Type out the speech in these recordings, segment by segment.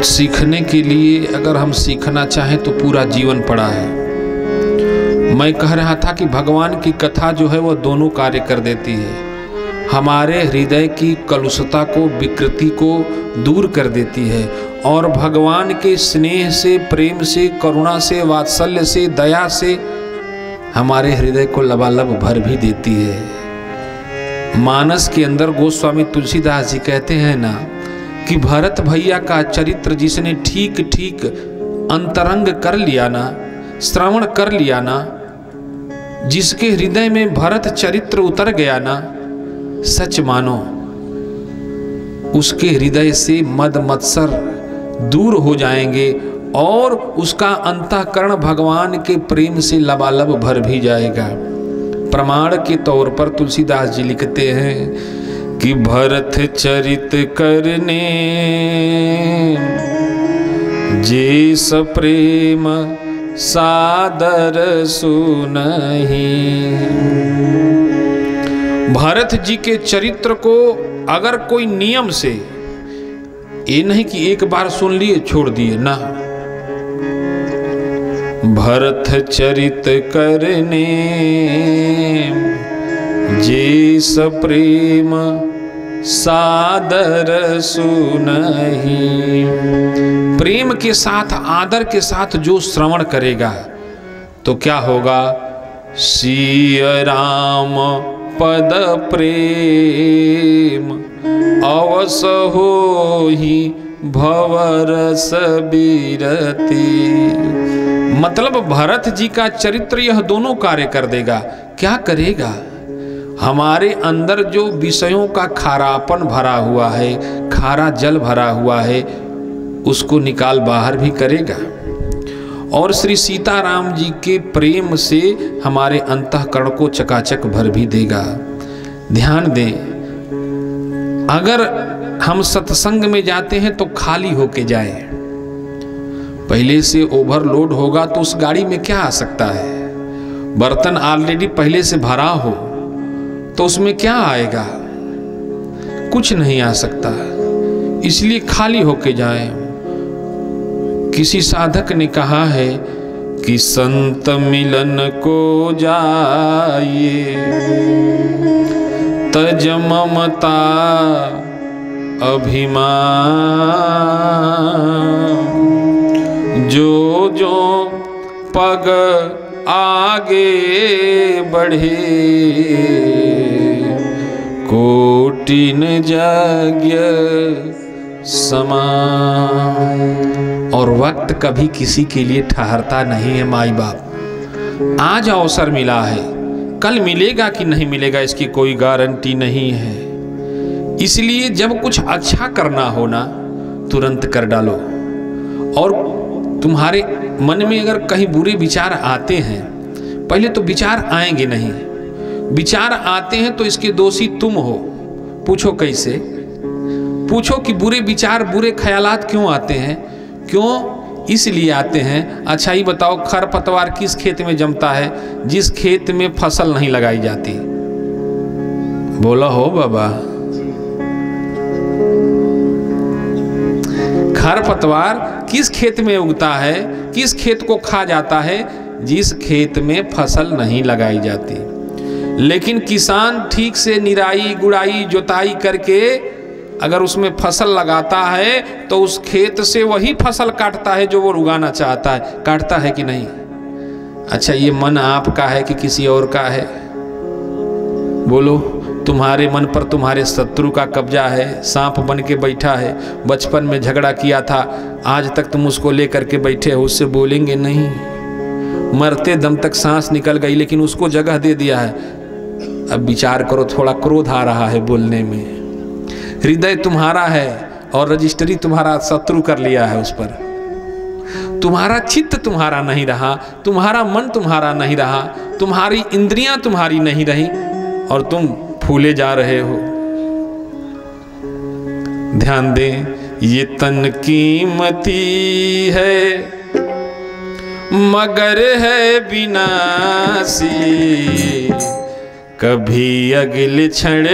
सीखने के लिए अगर हम सीखना चाहें तो पूरा जीवन पड़ा है। मैं कह रहा था कि भगवान की कथा जो है वह दोनों कार्य कर देती है। हमारे हृदय की कलुषता को, विकृति को दूर कर देती है और भगवान के स्नेह से, प्रेम से, करुणा से, वात्सल्य से, दया से हमारे हृदय को लबालब भर भी देती है। मानस के अंदर गोस्वामी तुलसीदास जी कहते हैं ना कि भरत भैया का चरित्र जिसने ठीक ठीक अंतरंग कर लिया ना, श्रवण कर लिया ना, जिसके हृदय में भरत चरित्र उतर गया ना, सच मानो उसके हृदय से मद मत्सर दूर हो जाएंगे और उसका अंतःकरण भगवान के प्रेम से लबालब भर भी जाएगा। प्रमाण के तौर पर तुलसीदास जी लिखते हैं कि भरत चरित करने जे सप्रेम सादर सुनहि। भरत जी के चरित्र को अगर कोई नियम से, ये नहीं कि एक बार सुन लिए छोड़ दिए ना, भरत चरित करने जे सप्रेम सादर सुनहि। प्रेम के साथ, आदर के साथ जो श्रवण करेगा तो क्या होगा? सिय राम पद प्रेम अवस होहि भवरस बिरति। मतलब भरत जी का चरित्र यह दोनों कार्य कर देगा। क्या करेगा? हमारे अंदर जो विषयों का खारापन भरा हुआ है, खारा जल भरा हुआ है, उसको निकाल बाहर भी करेगा और श्री सीताराम जी के प्रेम से हमारे अंतःकरण को चकाचक भर भी देगा। ध्यान दें, अगर हम सत्संग में जाते हैं तो खाली होके जाएं। पहले से ओवरलोड होगा तो उस गाड़ी में क्या आ सकता है? बर्तन ऑलरेडी पहले से भरा हो तो उसमें क्या आएगा? कुछ नहीं आ सकता। इसलिए खाली होके जाएं। किसी साधक ने कहा है कि संत मिलन को जाइए तज ममता अभिमान, जो जो पग आगे बढ़े कोटिन यज्ञ समान। और वक्त कभी किसी के लिए ठहरता नहीं है माई बाप। आज अवसर मिला है, कल मिलेगा कि नहीं मिलेगा इसकी कोई गारंटी नहीं है। इसलिए जब कुछ अच्छा करना हो ना, तुरंत कर डालो। और तुम्हारे मन में अगर कहीं बुरे विचार आते हैं, पहले तो विचार आएंगे नहीं, विचार आते हैं तो इसके दोषी तुम हो। पूछो कैसे? पूछो कि बुरे विचार, बुरे ख्यालात क्यों आते हैं? क्यों? इसलिए आते हैं। अच्छा ये बताओ, खरपतवार किस खेत में जमता है? जिस खेत में फसल नहीं लगाई जाती। बोला हो बाबा। खरपतवार किस खेत में उगता है? किस खेत को खा जाता है? जिस खेत में फसल नहीं लगाई जाती। लेकिन किसान ठीक से निराई गुड़ाई जोताई करके अगर उसमें फसल लगाता है तो उस खेत से वही फसल काटता है जो वो उगाना चाहता है। काटता है कि नहीं? अच्छा, ये मन आपका है कि किसी और का है? बोलो। तुम्हारे मन पर तुम्हारे शत्रु का कब्जा है, सांप बन के बैठा है। बचपन में झगड़ा किया था, आज तक तुम उसको लेकर के बैठे हो, उससे बोलेंगे नहीं। मरते दम तक सांस निकल गई लेकिन उसको जगह दे दिया है। अब विचार करो, थोड़ा क्रोध आ रहा है बोलने में। हृदय तुम्हारा है और रजिस्ट्री तुम्हारा शत्रु कर लिया है उस पर। तुम्हारा चित्त तुम्हारा नहीं रहा, तुम्हारा मन तुम्हारा नहीं रहा, तुम्हारी इंद्रियां तुम्हारी नहीं रही और तुम फूले जा रहे हो। ध्यान दें, ये तन कीमती है मगर है विनाशी, कभी अगले क्षण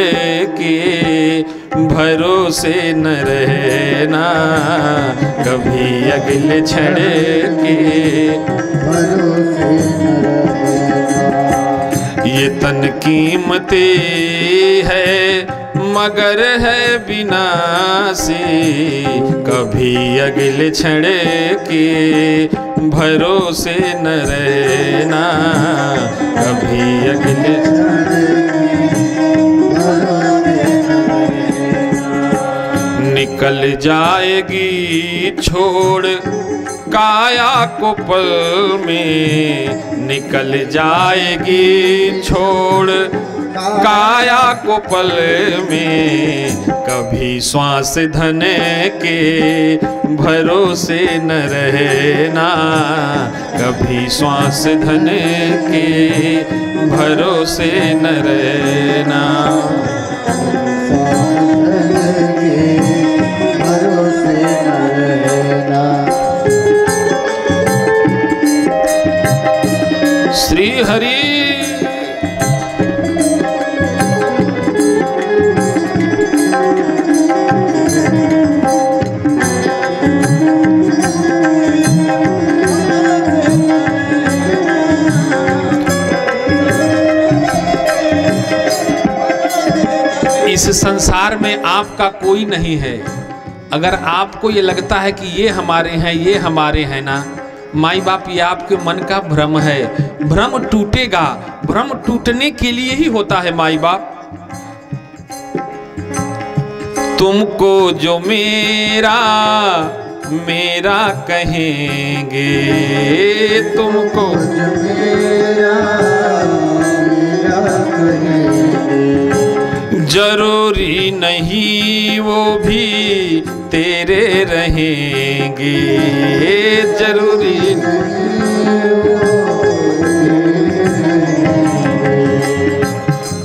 के भरोसे न रहना, कभी अगले क्षण के भरोसे न रहना। ये तन कीमती है मगर है विनाशी, कभी अगले क्षण के भरोसे न रहना, कभी अगले निकल जाएगी छोड़ काया को पल में, निकल जाएगी छोड़ काया को पल में, कभी श्वास धन के भरोसे न रहना, कभी श्वास धन के भरोसे न रहना। श्री हरि इस संसार में आपका कोई नहीं है। अगर आपको ये लगता है कि ये हमारे हैं, ये हमारे हैं ना, माई बाप, ये आपके मन का भ्रम है। भ्रम टूटेगा, भ्रम टूटने के लिए ही होता है माई बाप। तुमको जो मेरा मेरा कहेंगे, तुमको जो मेरा मेरा कहेंगे, जरूरी नहीं वो भी तेरे रहेंगे, जरूरी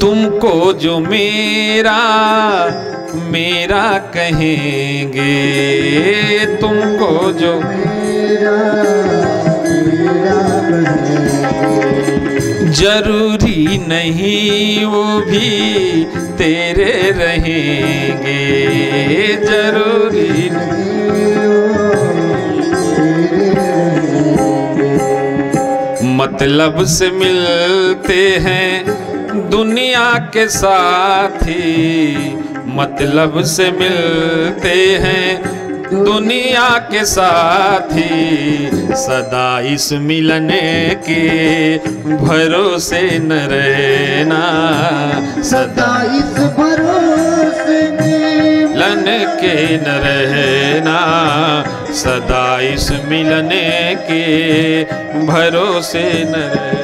तुमको जो मेरा मेरा कहेंगे, तुमको जो मेरा मेरा कहेंगे, जरूरी नहीं वो भी तेरे रहेंगे, जरूरी मतलब से मिलते हैं दुनिया के साथी, मतलब से मिलते हैं दुनिया के साथी, सदा इस मिलने के भरोसे न रहना, सदा इस भरोसे मिलन के न रहना, सदा इस मिलने के भरोसे न रहना।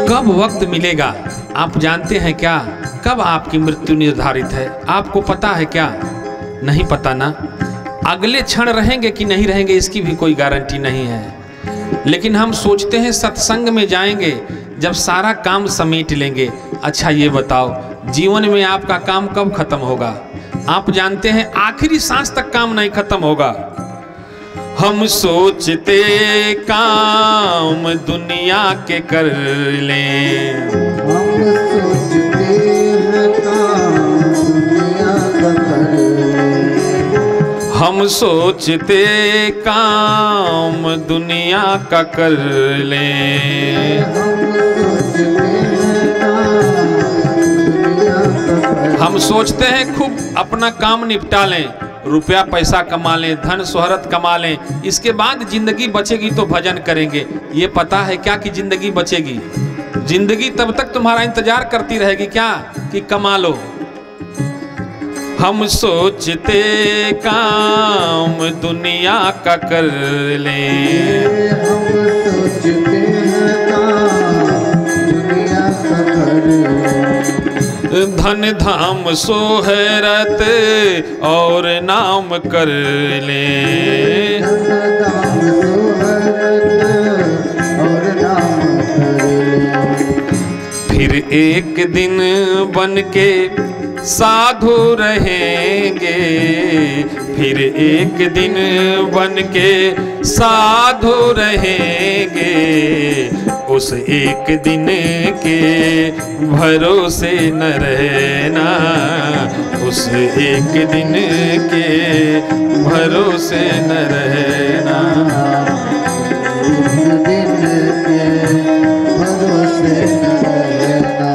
कब वक्त मिलेगा आप जानते हैं क्या? कब आपकी मृत्यु निर्धारित है आपको पता है क्या? नहीं पता ना। अगले क्षण रहेंगे कि नहीं रहेंगे इसकी भी कोई गारंटी नहीं है। लेकिन हम सोचते हैं सत्संग में जाएंगे, जब सारा काम समेट लेंगे। अच्छा ये बताओ, जीवन में आपका काम कब खत्म होगा? आप जानते हैं आखिरी सांस तक काम नहीं खत्म होगा। हम सोचते काम दुनिया के कर लें, हम सोचते हैं काम दुनिया का कर लें, हम सोचते काम दुनिया का कर लें, हम सोचते हैं खूब अपना काम निपटा लें, रुपया पैसा कमा लें, धन शोहरत कमा लें, इसके बाद जिंदगी बचेगी तो भजन करेंगे। ये पता है क्या कि जिंदगी बचेगी? जिंदगी तब तक तुम्हारा इंतजार करती रहेगी क्या कि कमा लो। हम सोचते काम दुनिया का कर लें, हम सोचते हैं काम दुनिया का कर लें, धन धाम सोहरत और नाम कर ले। धन सोहरत और नाम कर ले। फिर एक दिन बन के साधु रहेंगे, फिर एक दिन बन के साधु रहेंगे। उस एक दिन के भरोसे न रहना, उस एक दिन के भरोसे न रहना। एक दिन के भरोसे न रहना।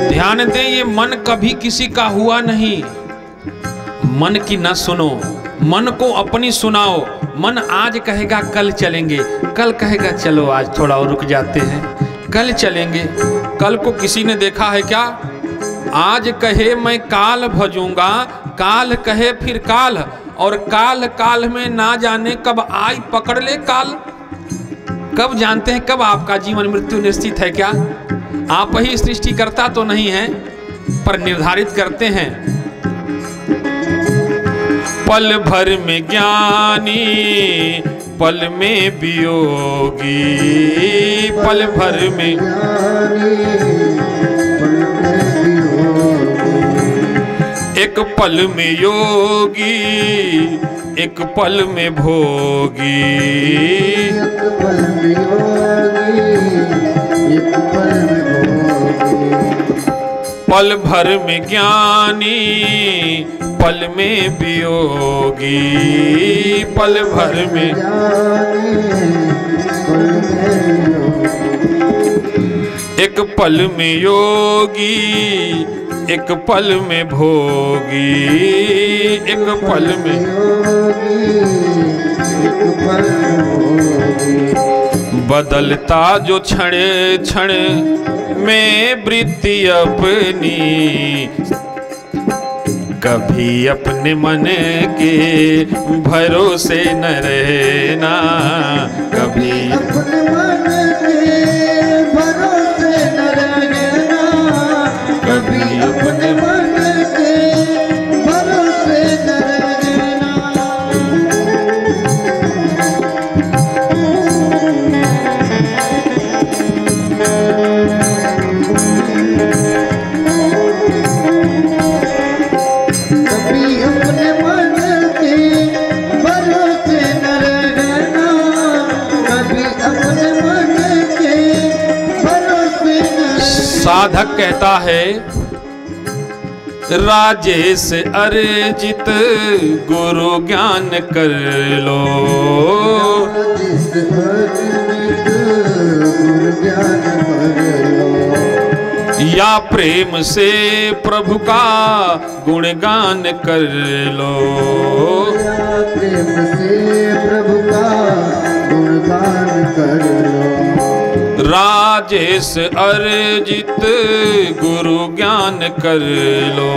ध्यान दें, ये मन कभी किसी का हुआ नहीं। मन की न सुनो, मन को अपनी सुनाओ। मन आज कहेगा कल चलेंगे, कल कहेगा चलो आज थोड़ा और रुक जाते हैं, कल चलेंगे। कल को किसी ने देखा है क्या? आज कहे मैं काल भजूंगा, काल कहे फिर काल, और काल काल में ना जाने कब आई पकड़ ले काल। कब जानते हैं कब आपका जीवन मृत्यु निश्चित है क्या? आप ही सृष्टिकर्ता तो नहीं हैं, पर निर्धारित करते हैं। पल भर में ज्ञानी, पल में वियोगी, पल भर में एक पल में योगी, एक पल में भोगी। एक पल में योगी, एक पल में भोगी। पल भर में ज्ञानी, पल में वियोगी, पल भर में ज्ञानी, पल में योगी। एक पल में योगी, एक पल में भोगी, एक पल में योगी, एक पल में भोगी। बदलता जो क्षण क्षण में वृत्ति अपनी, कभी अपने मन के भरोसे न रहना, कभी अपने मन के भरोसे न रहना, कभी अपने मन के भरोसे न रहना। कभी अपने मन के भरोसे न रहना, कभी अपने मन के भरोसे न रहना। साधक कहता है, राजेश अर्जित गुरु ज्ञान कर लो, जिस अर्जित गुरु ज्ञान कर लो। या प्रेम से प्रभु का गुणगान कर लो, या प्रेम से प्रभु का गुणगान कर लो। राजेश अर्जित गुरु ज्ञान कर लो,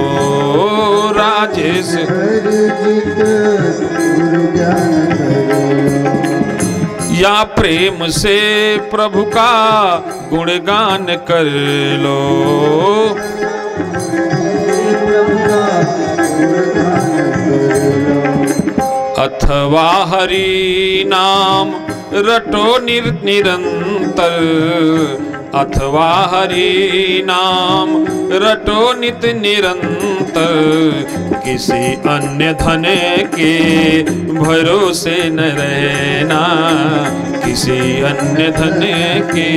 राजेश अर्जित गुरु ज्ञान कर लो। या प्रेम से प्रभु का गुणगान कर लो। प्रभु का गुणगान कर लो। अथवा हरि नाम रटो निरंतर, अथवा हरि नाम रटो नित निरंतर। किसी अन्य धन के भरोसे न रहना, किसी अन्य धन के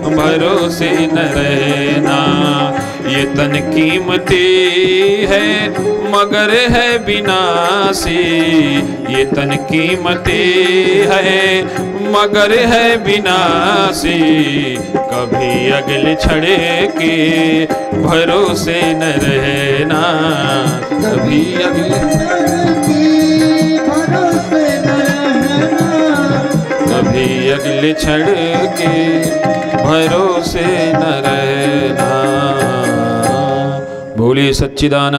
भरोसे न रहना। ये तन कीमती है मगर है विनाशी, ये तन कीमती है मगर है विनाशी। कभी अगले छड़े के भरोसे न रहना, कभी अगले कभी अगले छड़ के भरोसे न रहना। बोलिए सच्चिदानंद।